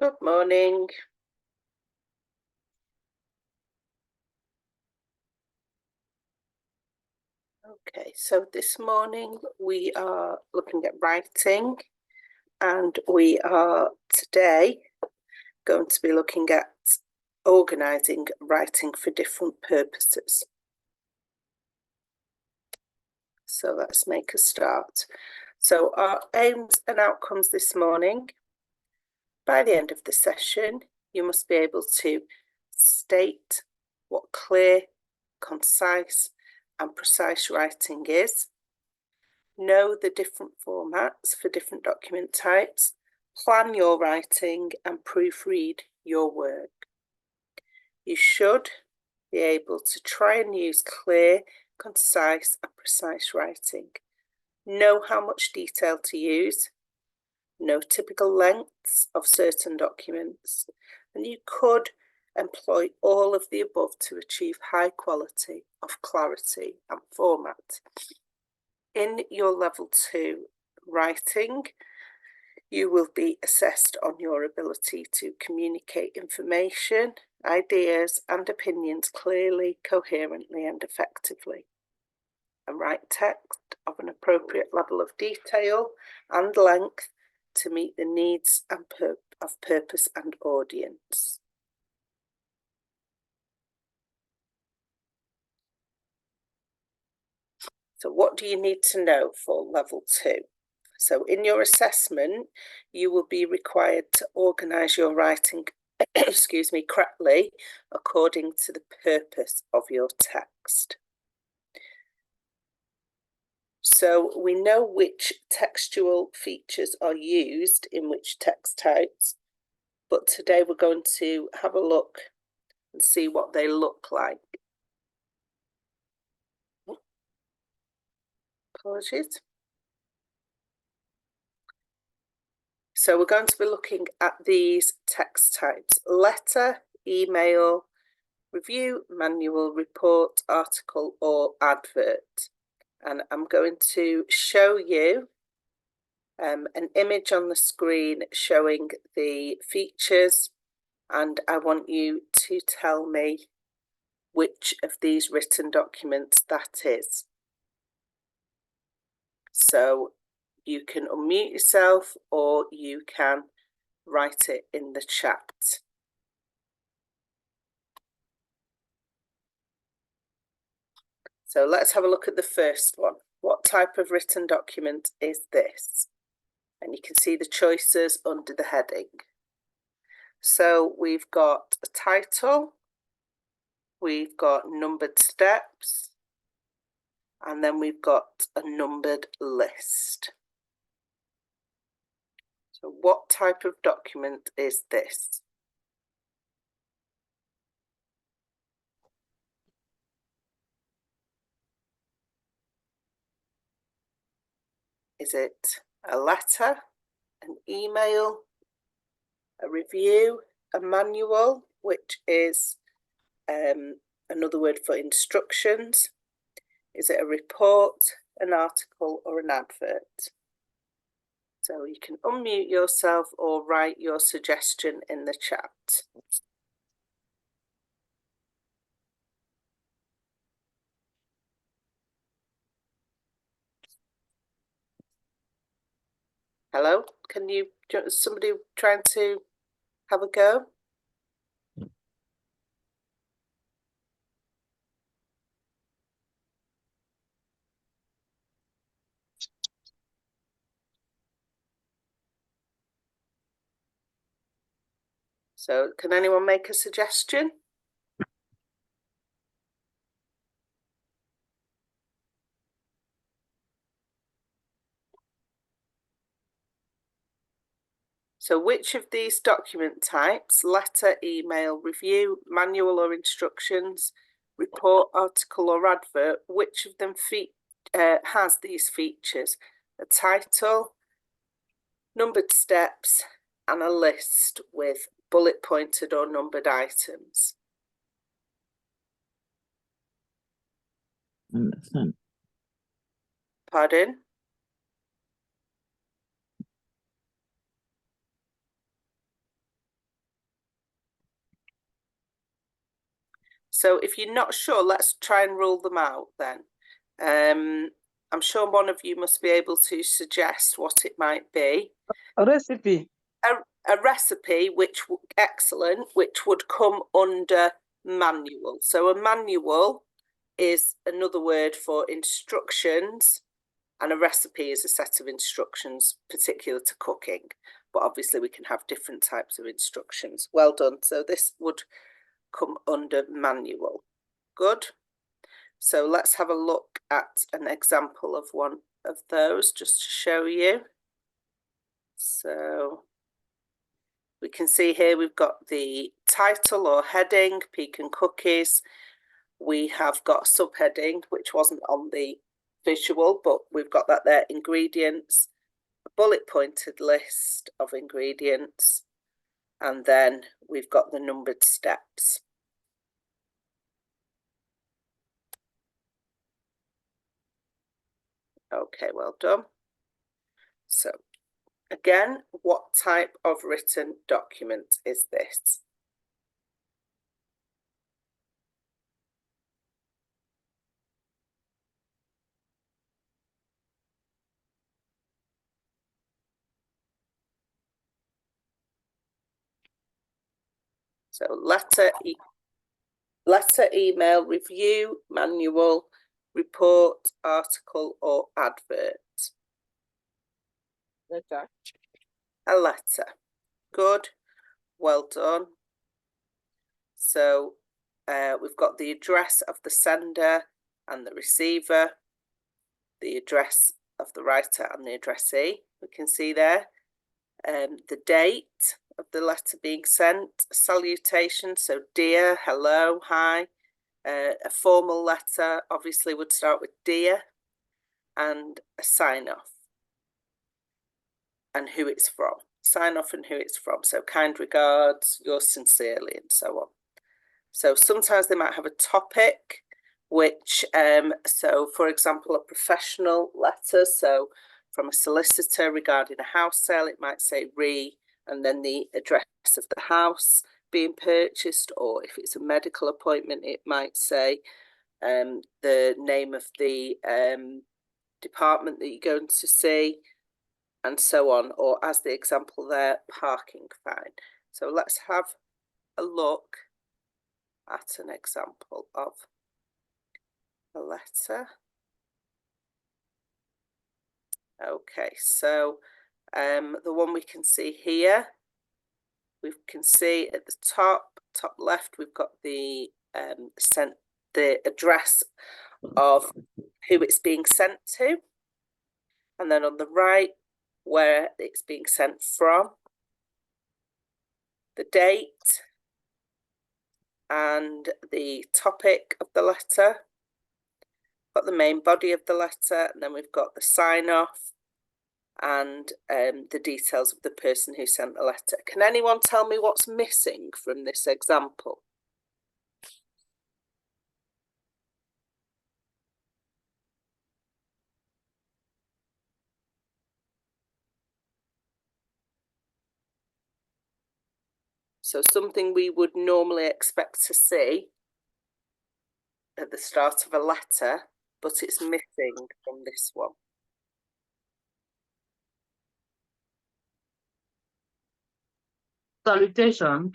Good morning. Okay, so this morning we are looking at writing, and we are today going to be looking at organising writing for different purposes. So let's make a start. So our aims and outcomes this morning: by the end of the session, you must be able to state what clear, concise, and precise writing is, know the different formats for different document types, plan your writing, and proofread your work. You should be able to try and use clear, concise, and precise writing. Know how much detail to use, know typical lengths of certain documents, and you could employ all of the above to achieve high quality of clarity and format. In your level 2 writing, you will be assessed on your ability to communicate information, ideas, and opinions clearly, coherently, and effectively, and write text of an appropriate level of detail and length to meet the needs and of purpose and audience. So what do you need to know for level 2? So in your assessment, you will be required to organise your writing, excuse me, correctly according to the purpose of your text. So we know which textual features are used in which text types, but today we're going to have a look and see what they look like. Apologies. So we're going to be looking at these text types: letter, email, review, manual, report, article, or advert. And I'm going to show you an image on the screen showing the features, and I want you to tell me which of these written documents that is. So you can unmute yourself or you can write it in the chat. So let's have a look at the first one. What type of written document is this? And you can see the choices under the heading. So we've got a title, we've got numbered steps, and then we've got a numbered list. So what type of document is this? Is it a letter, an email, a review, a manual, which is another word for instructions? Is it a report, an article, or an advert? So you can unmute yourself or write your suggestion in the chat. Hello, can you, somebody trying to have a go? So can anyone make a suggestion? So which of these document types, letter, email, review, manual or instructions, report, article or advert, which of them has these features? A title, numbered steps, and a list with bullet pointed or numbered items. Pardon? So if you're not sure, let's try and rule them out then. I'm sure one of you must be able to suggest what it might be. A recipe. A recipe, excellent, which would come under manual. So a manual is another word for instructions, and a recipe is a set of instructions particular to cooking. But obviously we can have different types of instructions. Well done. So this would come under manual. Good. So let's have a look at an example of one of those just to show you. So we can see here we've got the title or heading, Pecan Cookies. We have got a subheading, which wasn't on the visual, but we've got that there, ingredients, a bullet pointed list of ingredients, and then we've got the numbered steps. Okay, well done. So again, what type of written document is this? So letter, email, review, manual, report, article, or advert? Letter. A letter. Good. Well done. So we've got the address of the sender and the receiver, the address of the writer and the addressee, we can see there. The date of the letter being sent, salutation, so dear, hello, hi. A formal letter obviously would start with dear, and a sign off and who it's from. Sign off and who it's from. So kind regards, yours sincerely, and so on. So sometimes they might have a topic, which, so for example, a professional letter. So from a solicitor regarding a house sale, it might say and then the address of the house being purchased, or if it's a medical appointment, it might say the name of the department that you're going to see, and so on, or as the example there, parking fine. So let's have a look at an example of a letter. Okay, so the one we can see here, we can see at the top left, we've got the address of who it's being sent to, and then on the right, where it's being sent from, the date, and the topic of the letter. Got the main body of the letter, and then we've got the sign off and the details of the person who sent the letter. Can anyone tell me what's missing from this example? So something we would normally expect to see at the start of a letter, but it's missing from this one. Salutation.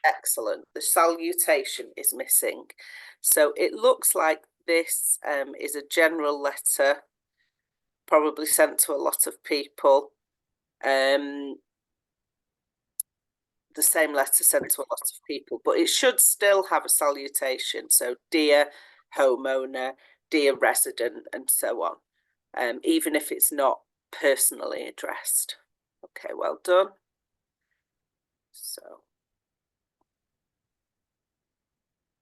Excellent. The salutation is missing. So it looks like this is a general letter, probably sent to a lot of people. The same letter sent to a lot of people, but it should still have a salutation. So dear homeowner, dear resident, and so on, even if it's not personally addressed. Okay, well done. So,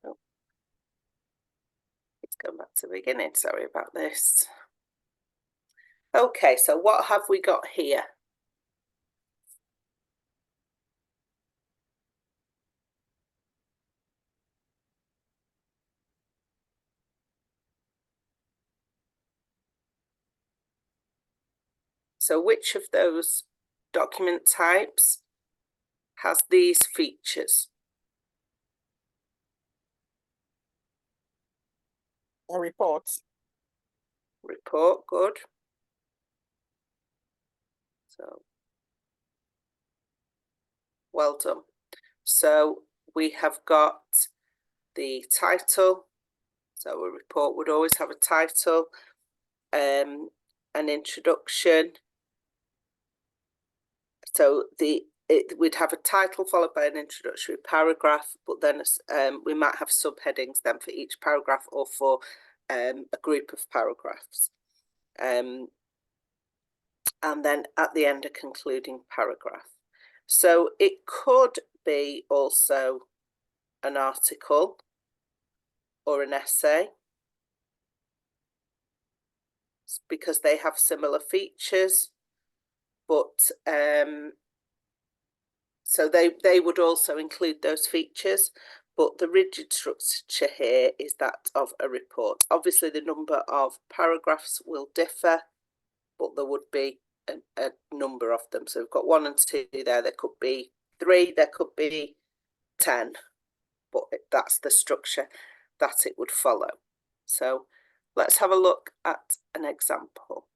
let's go back to the beginning. Sorry about this. Okay, so what have we got here? So which of those document types has these features? A report. Report, good. So, well done. So we have got the title. So a report would always have a title, an introduction. So we'd have a title followed by an introductory paragraph, but then we might have subheadings then for each paragraph or for a group of paragraphs. And then at the end, a concluding paragraph. So it could be also an article or an essay, because they have similar features, but so they would also include those features, but the rigid structure here is that of a report. Obviously the number of paragraphs will differ, but there would be a number of them. So we've got 1 and 2 there could be 3, there could be 10, but that's the structure that it would follow. So let's have a look at an example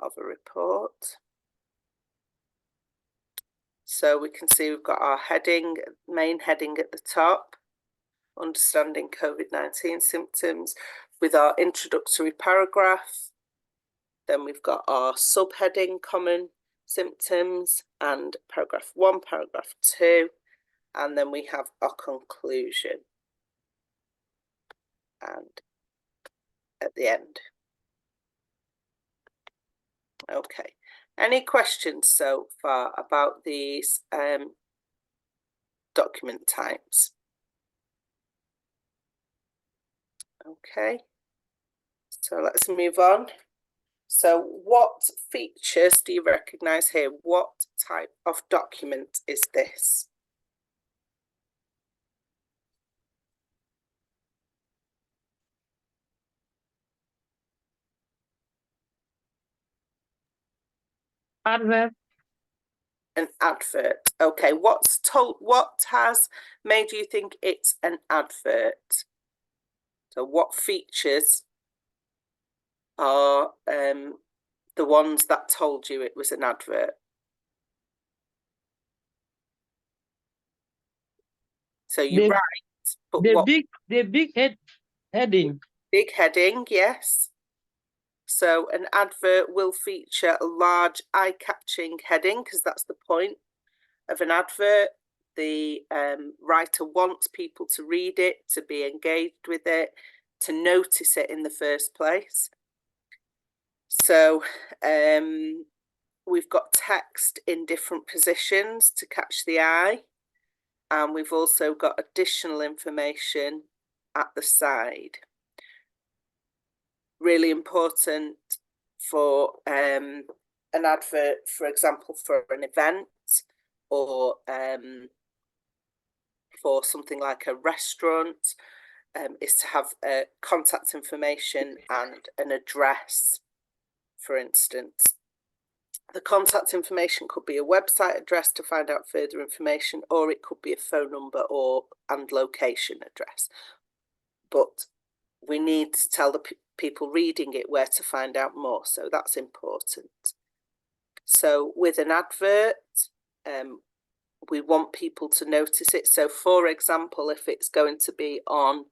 of a report. So we can see we've got our heading, main heading at the top, understanding COVID-19 symptoms, with our introductory paragraph. Then we've got our subheading, common symptoms, and paragraph 1, paragraph 2, and then we have our conclusion and at the end. Okay, any questions so far about these document types? Okay, so let's move on. So what features do you recognise here? What type of document is this? Advert. An advert. Okay, what has made you think it's an advert? So what features are the ones that told you it was an advert? So you're right, but the big heading. Big heading, yes. So an advert will feature a large eye-catching heading, because that's the point of an advert. The writer wants people to read it, to be engaged with it, to notice it in the first place. So we've got text in different positions to catch the eye, and we've also got additional information at the side. Really important for an advert, for example, for an event, or for something like a restaurant, is to have contact information and an address, for instance. The contact information could be a website address to find out further information, or it could be a phone number and location address. But we need to tell the people reading it where to find out more, so that's important. So with an advert, we want people to notice it. So for example, if it's going to be on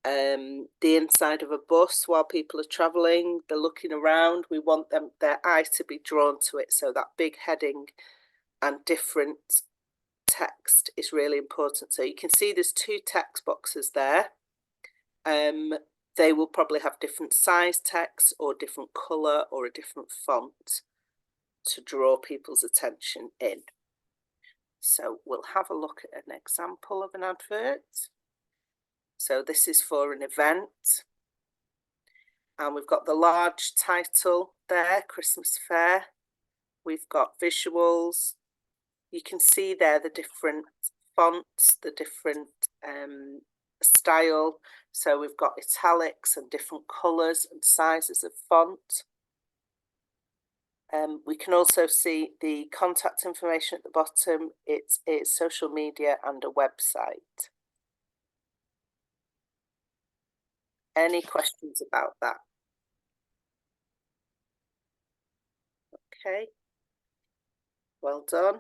the inside of a bus while people are travelling, they're looking around, we want their eye to be drawn to it. So that big heading and different text is really important. So you can see there's 2 text boxes there. They will probably have different size text or different colour or a different font to draw people's attention in. So we'll have a look at an example of an advert. So this is for an event, and we've got the large title there, Christmas Fair. We've got visuals. You can see there the different fonts, the different style. So we've got italics and different colours and sizes of font. We can also see the contact information at the bottom. It's social media and a website. Any questions about that? Okay, well done.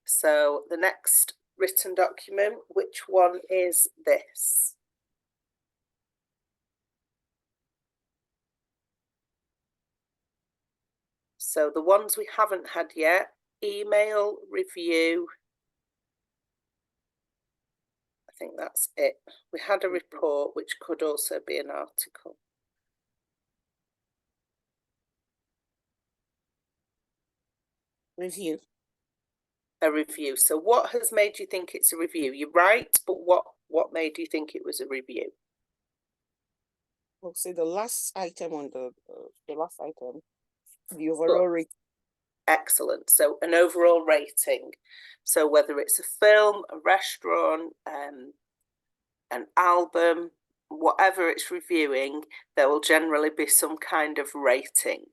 So the next written document, which one is this? So the ones we haven't had yet, email, review. I think that's it. We had a report, which could also be an article. Review. A review. So what has made you think it's a review? You're right, but what made you think it was a review? Well, see the last item on the last item, the overall rate. Excellent. So an overall rating. So whether it's a film, a restaurant, an album, whatever it's reviewing, there will generally be some kind of rating.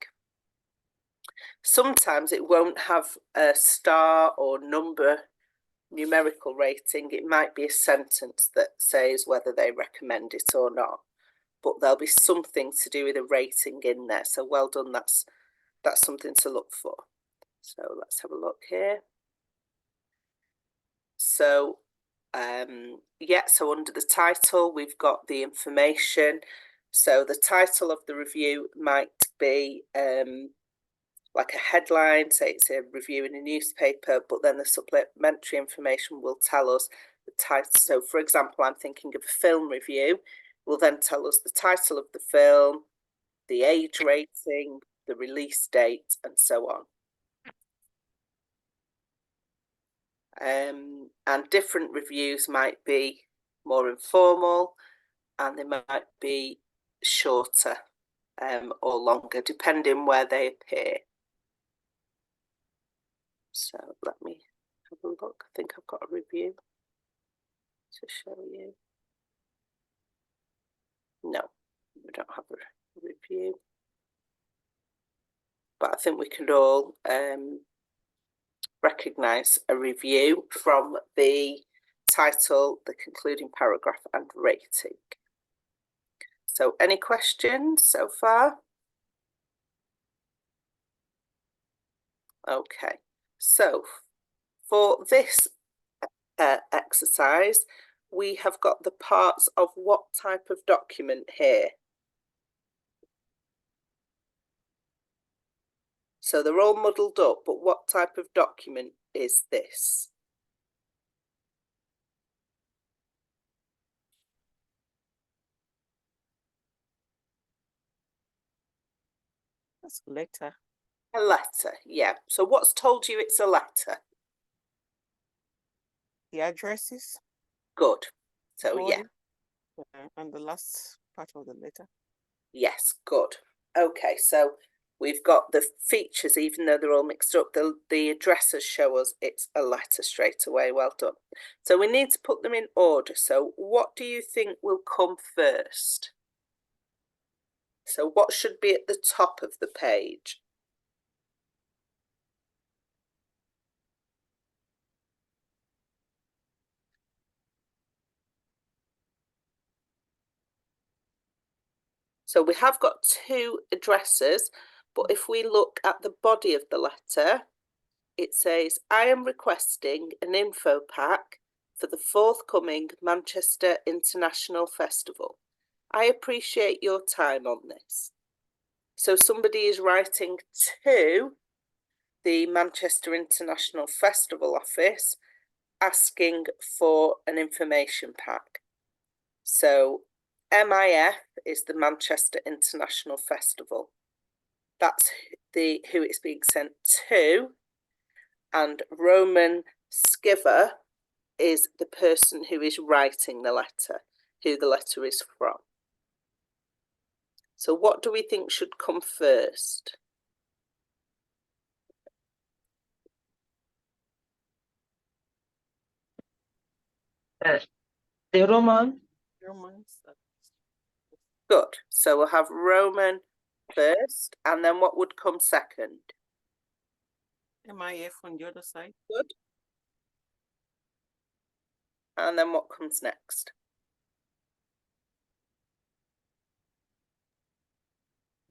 Sometimes it won't have a star or number numerical rating. It might be a sentence that says whether they recommend it or not, but there'll be something to do with a rating in there. So well done, that's something to look for. So let's have a look here. So yeah, so under the title we've got the information. So the title of the review might be like a headline, say it's a review in a newspaper, but then the supplementary information will tell us the title. So for example, I'm thinking of a film review, will then tell us the title of the film, the age rating, the release date, and so on. And different reviews might be more informal, and they might be shorter or longer, depending where they appear. So let me have a look. I think I've got a review to show you. No, we don't have a review. But I think we can all recognise a review from the title, the concluding paragraph, and rating. So any questions so far? Okay, so for this exercise, we have got the parts of what type of document here? So they're all muddled up, but what type of document is this? That's a letter. A letter, yeah. So what's told you it's a letter? The addresses. Good. So yeah. And the last part of the letter. Yes, good. Okay, so we've got the features, even though they're all mixed up, the addresses show us it's a letter straight away. Well done. So we need to put them in order. So what do you think will come first? So what should be at the top of the page? So we have got two addresses, but if we look at the body of the letter, it says, I am requesting an info pack for the forthcoming Manchester International Festival. I appreciate your time on this. So somebody is writing to the Manchester International Festival office asking for an information pack. So MIF is the Manchester International Festival. That's who it's being sent to. And Roman Skiver is the person who is writing the letter, who the letter is from. So what do we think should come first? The Roman. Romans. Good. So we'll have Roman first, and then what would come second? MIF on the other side. Good. And then what comes next?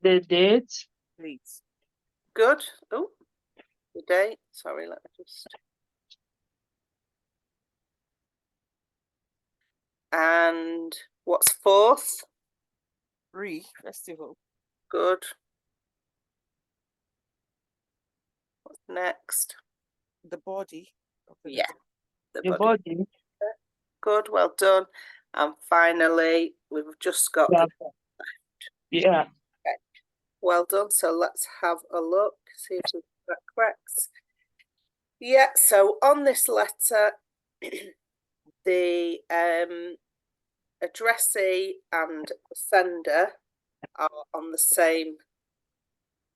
the date, Dates. Good. Oh, the date. Sorry, let me just. And what's fourth? Festival. Good. What's next? The body. of the Yeah. letter. The the body. body, Good, well done. And finally, we've just got yeah, the yeah, well done. So let's have a look, see if we've got that correct. Yeah, so on this letter, the addressee and the sender are on the same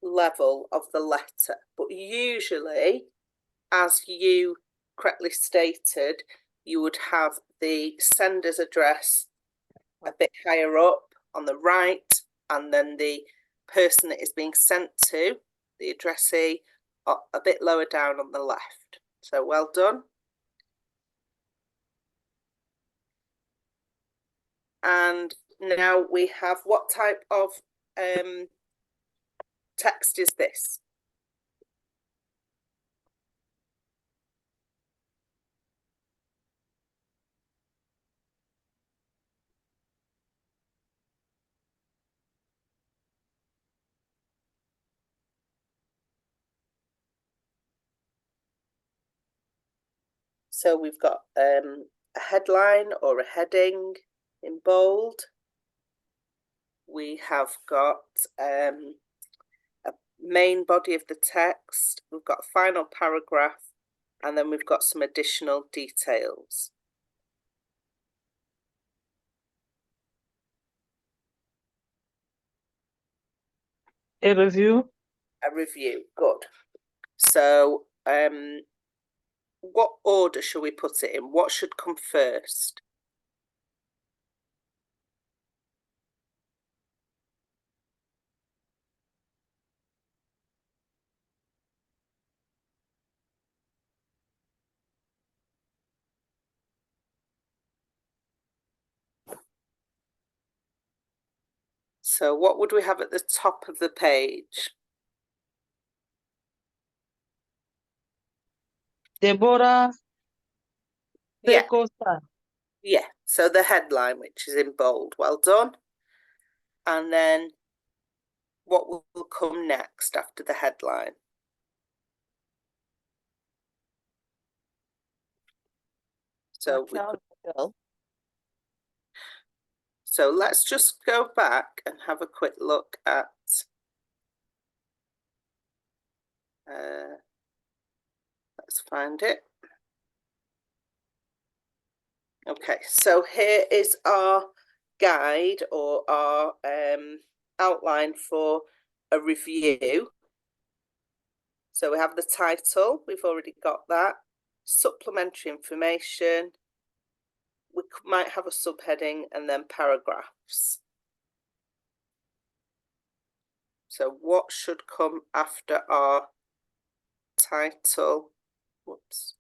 level of the letter, but usually, as you correctly stated, you would have the sender's address a bit higher up on the right, and then the person that is being sent to, the addressee, a bit lower down on the left. So well done. And now we have, what type of text is this? So we've got a headline or a heading in bold. We have got a main body of the text. We've got a final paragraph, and then we've got some additional details. a review, A review, good. So what order shall we put it in? What should come first? So what would we have at the top of the page? Deborah, Yeah, Secosta, yeah. So the headline, which is in bold, well done. And then what will come next after the headline? So so let's just go back and have a quick look at let's find it. Okay, so here is our guide or our outline for a review. So we have the title, we've already got that. Supplementary information. We might have a subheading and then paragraphs. So what should come after our title? Whoops.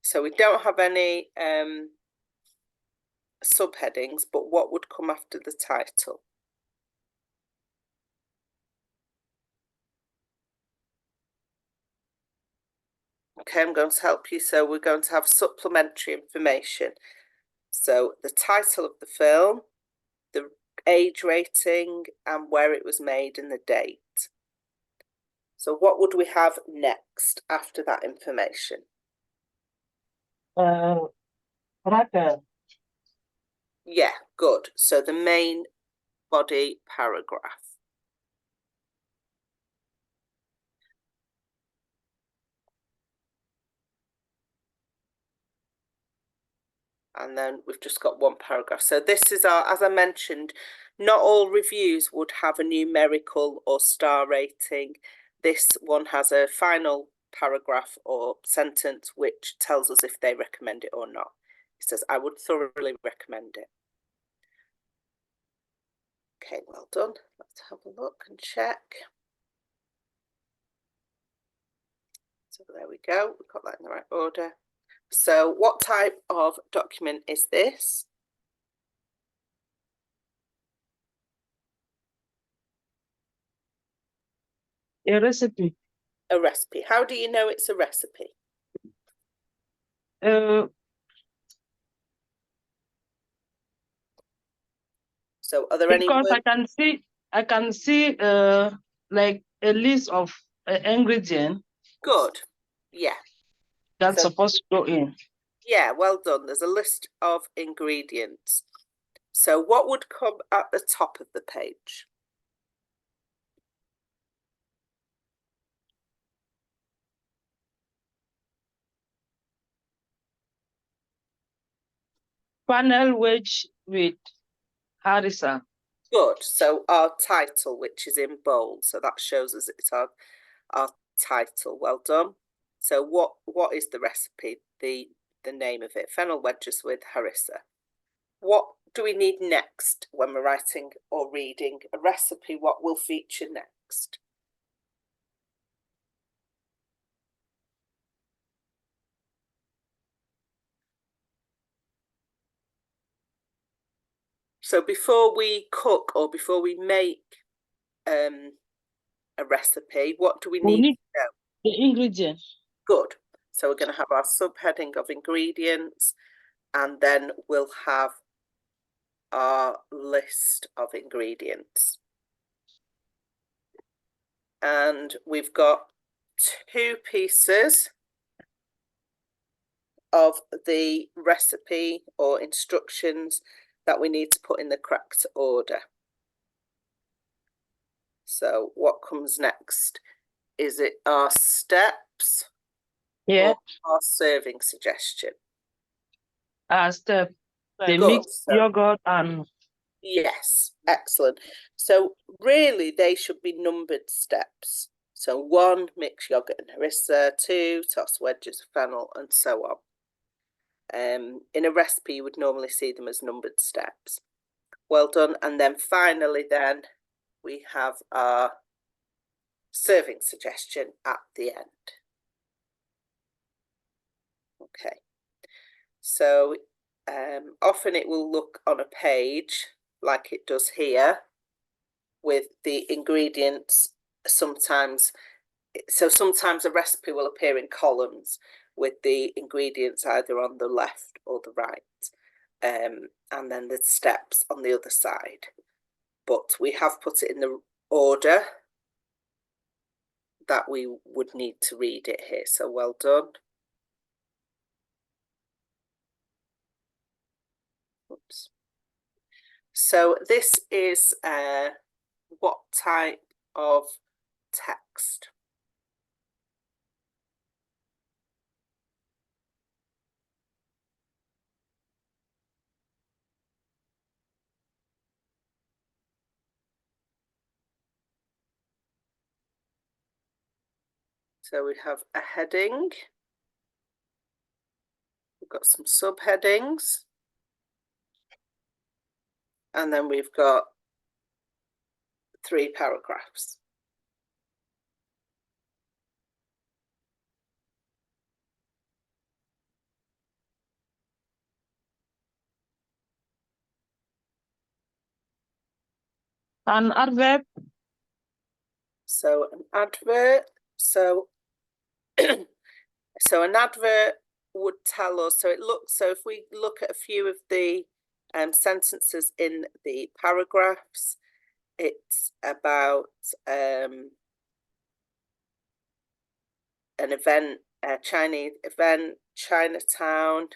So we don't have any subheadings, but what would come after the title? Okay, I'm going to help you. So we're going to have supplementary information. So the title of the film, the age rating, and where it was made and the date. So what would we have next after that information? Raquel, Yeah, good. So the main body paragraph. And then we've just got one paragraph. So this is our, as I mentioned, not all reviews would have a numerical or star rating. This one has a final paragraph or sentence which tells us if they recommend it or not. It says, I would thoroughly recommend it. Okay, well done. Let's have a look and check. So there we go. We've got that in the right order. So what type of document is this? A recipe. A recipe. How do you know it's a recipe? So are there any Because words? I can see like a list of ingredients Good. Yeah. that's So supposed to go in. yeah, well done. There's a list of ingredients. So what would come at the top of the page? Panel wage with harissa. Good. So our title, which is in bold, so that shows us it's our title. Well done. So what is the recipe? The name of it, fennel wedges with harissa. What do we need next when we're writing or reading a recipe? What will feature next? So before we cook or before we make a recipe, what do we We need need to know? the ingredients. Good. So we're going to have our subheading of ingredients, and then we'll have our list of ingredients. And we've got 2 pieces of the recipe or instructions that we need to put in the correct order. So what comes next? Is it our steps? Yeah. Or our serving suggestion? Step. They Good. mix So, yogurt and yes, excellent. So really they should be numbered steps. So 1, mix yogurt and harissa, 2, toss wedges of fennel, and so on. In a recipe you would normally see them as numbered steps. Well done. And then finally then we have our serving suggestion at the end. Okay, so often it will look on a page like it does here with the ingredients. Sometimes a recipe will appear in columns with the ingredients either on the left or the right, and then the steps on the other side. But we have put it in the order that we would need to read it here, so well done. Oops. So this is what type of text? So we have a heading. We've got some subheadings. And then we've got 3 paragraphs. an adverb. So an advert. So so an advert would tell us, so if we look at a few of the sentences in the paragraphs, it's about an event, a Chinese event, Chinatown,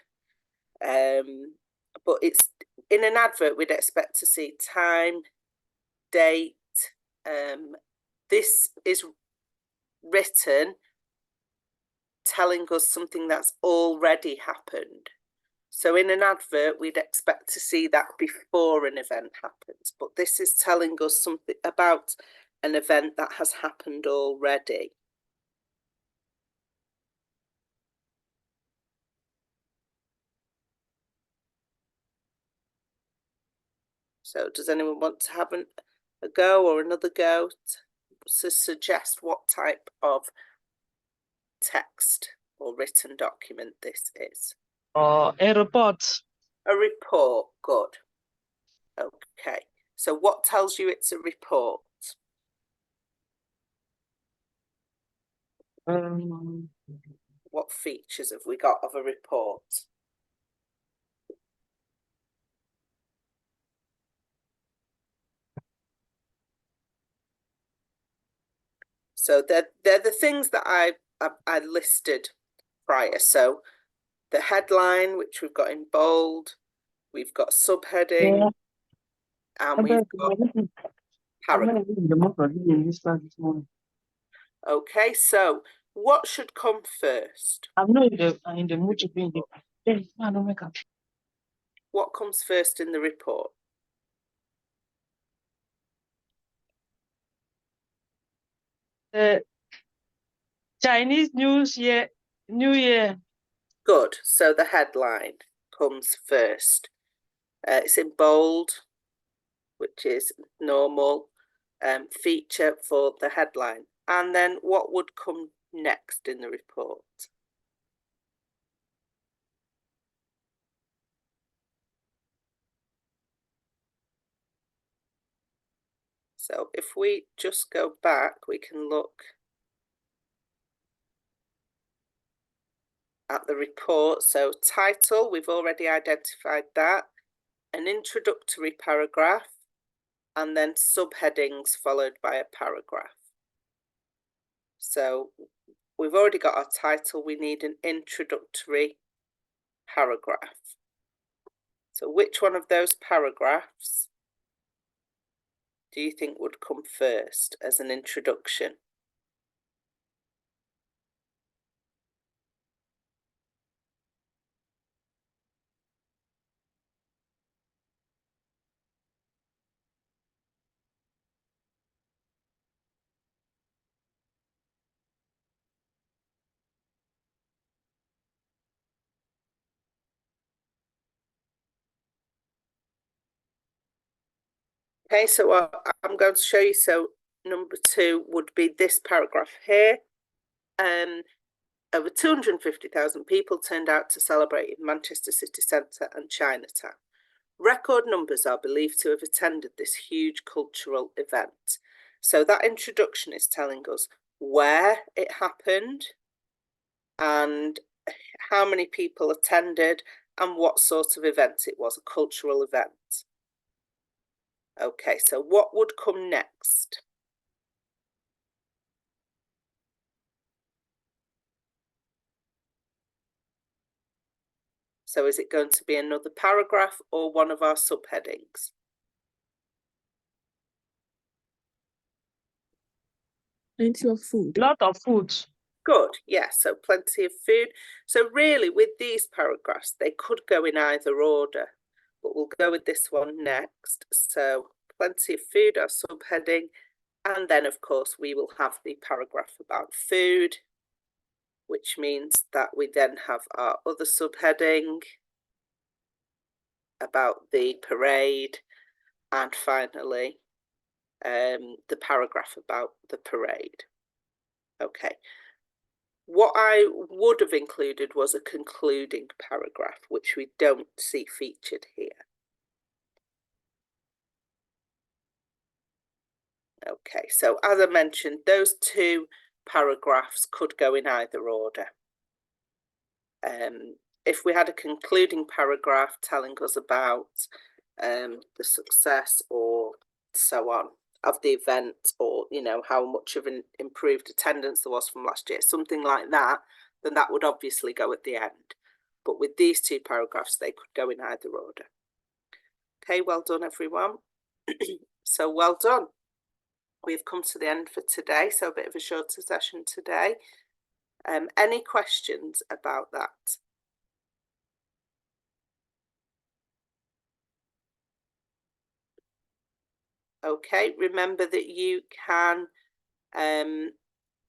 but it's in an advert we'd expect to see time, date. This is written telling us something that's already happened. So in an advert, we'd expect to see that before an event happens, but this is telling us something about an event that has happened already. So does anyone want to have a go or another go to suggest what type of text or written document this is? Or a report. A report, good. Okay, so what tells you it's a report? What features have we got of a report? So they're the things that I listed prior. So the headline, which we've got in bold, we've got subheading, and we've got paragraph. Okay, so what should come first? I'm not in the mood to be in the. What comes first in the report? Chinese New Year. Good. So the headline comes first. It's in bold, which is normal feature for the headline. And then what would come next in the report? So if we just go back, we can look at the report. So title, we've already identified that. An introductory paragraph, and then subheadings followed by a paragraph. So we've already got our title, we need an introductory paragraph. So which one of those paragraphs do you think would come first as an introduction? Okay, so I'm going to show you. So number 2 would be this paragraph here. Over 250,000 people turned out to celebrate in Manchester city centre and Chinatown. Record numbers are believed to have attended this huge cultural event. So that introduction is telling us where it happened and how many people attended and what sort of event it was, a cultural event. Okay, so what would come next? So is it going to be another paragraph or one of our subheadings? Plenty of food. Lot of food. Good, yeah, so plenty of food. So really with these paragraphs, they could go in either order, but we'll go with this one next. So plenty of food, our subheading, and then of course we will have the paragraph about food, which means that we then have our other subheading about the parade, and finally the paragraph about the parade. Okay. What I would have included was a concluding paragraph, which we don't see featured here. Okay, so as I mentioned, those 2 paragraphs could go in either order. If we had a concluding paragraph telling us about the success or so on of the event, or you know how much of an improved attendance there was from last year, something like that, then that would obviously go at the end. But with these 2 paragraphs, they could go in either order. Okay, well done everyone. So well done. We've come to the end for today, so a bit of a shorter session today. Any questions about that? Okay, remember that you can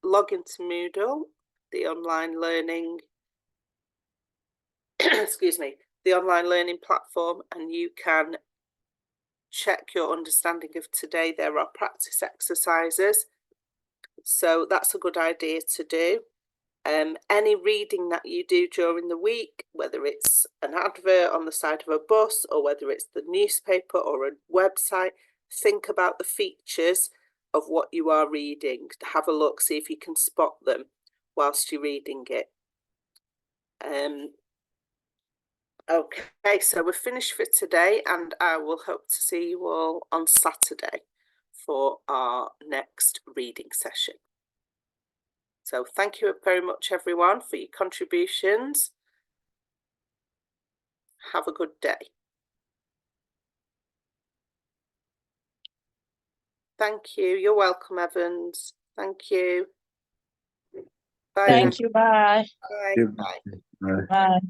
log into Moodle, the online learning, excuse me, the online learning platform, and you can check your understanding of today. There are practice exercises, so that's a good idea to do. Any reading that you do during the week, whether it's an advert on the side of a bus or whether it's the newspaper or a website, think about the features of what you are reading. Have a look, see if you can spot them whilst you're reading it. Okay, so we're finished for today, and I will hope to see you all on Saturday for our next reading session. So thank you very much, everyone, for your contributions. Have a good day. Thank you. You're welcome, Evans. Thank you. Bye. Thank you. Bye. Bye. Bye. Bye. Bye.